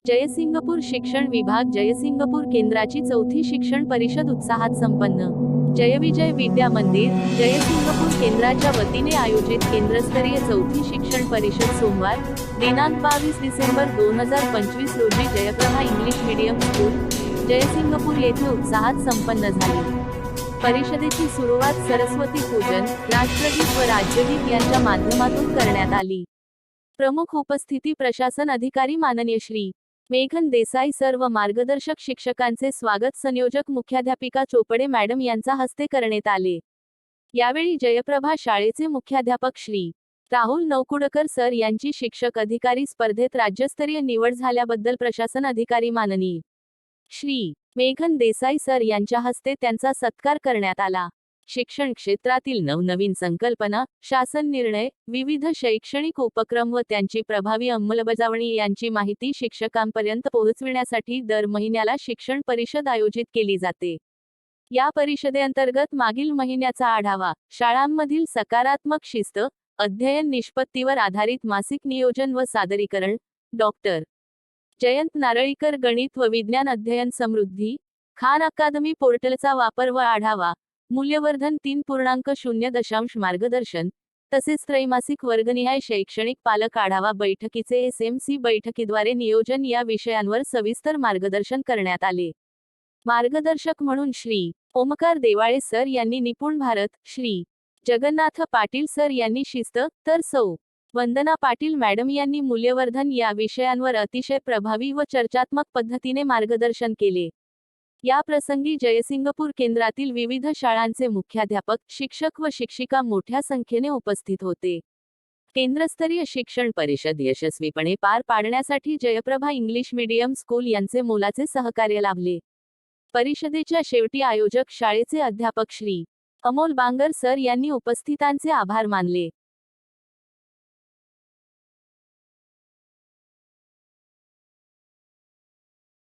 जयसिंगपूर शिक्षण विभाग जयसिंगपूर केंद्राची चौथी शिक्षण परिषद उत्साहात संपन्न। जयविजय विद्या मंदिर जयसिंगपूर केंद्राच्या वतीने आयोजित केंद्रस्तरीय चौथी शिक्षण परिषद सोमवार दिनांक 22 डिसेंबर 2025 रोजी Jayprabha English medium school Jaysingpur येथे उत्साहात संपन्न झाली। परिषदेची सुरुवात सरस्वती पूजन, राष्ट्रगीत व राज्यगीत यांच्या माध्यमातून करण्यात आली। प्रमुख उपस्थिती प्रशासन अधिकारी माननीय श्री मेघन देसाई सर व मार्गदर्शक शिक्षकांचे स्वागत संयोजक मुख्याध्यापिका चोपडे मॅडम यांचा हस्ते करण्यात आले। यावेळी जयप्रभा शाळेचे मुख्याध्यापक श्री राहुल नवकुडकर सर यांची शिक्षक अधिकारी स्पर्धेत राज्यस्तरीय निवड झाल्याबद्दल प्रशासन अधिकारी माननीय श्री मेघन देसाई सर यांच्या हस्ते त्यांचा सत्कार करण्यात आला। शिक्षण क्षेत्रातील नवनवीन संकल्पना, शासन निर्णय, विविध शैक्षणिक उपक्रम व त्यांची प्रभावी अंमलबजावणी यांची माहिती शिक्षकांपर्यंत पोहोचविण्यासाठी दर महिन्याला शिक्षण परिषद आयोजित केली जाते। या परिषदेअंतर्गत मागील महिन्याचा आढावा, शाळांमधील सकारात्मक शिस्त, अध्ययन निष्पत्तीवर आधारित मासिक नियोजन व सादरीकरण, डॉक्टर जयंत नारळीकर गणित व विज्ञान अध्ययन समृद्धी, खान अकादमी पोर्टलचा वापर व आढावा, मूल्यवर्धन 3.0 मार्गदर्शन, तसेच त्रैमासिक वर्गनिहाय शैक्षणिक पालक आढावा बैठकीचे SMC बैठकीद्वारे नियोजन या विषयांवर सविस्तर मार्गदर्शन करण्यात आले। मार्गदर्शक म्हणून श्री ओमकार देवाळे सर यांनी निपुण भारत, श्री जगन्नाथ पाटील सर यांनी शिस्त, तर सौ वंदना पाटील मॅडम यांनी मूल्यवर्धन या विषयांवर अतिशय प्रभावी व चर्चात्मक पद्धतीने मार्गदर्शन केले। या प्रसंगी जयसिंगपूर केंद्रातील विविध शाळांचे मुख्याध्यापक, शिक्षक व शिक्षिका मोठ्या संख्येने उपस्थित होते। केंद्रस्तरीय शिक्षण परिषद यशस्वीपणे पार पाडण्यासाठी जयप्रभा इंग्लिश मीडियम स्कूल यांचे मोलाचे सहकार्य लाभले। परिषदेच्या शेवटी आयोजक शाळेचे अध्यापक श्री अमोल बांगर सर यांनी उपस्थितांचे आभार मानले।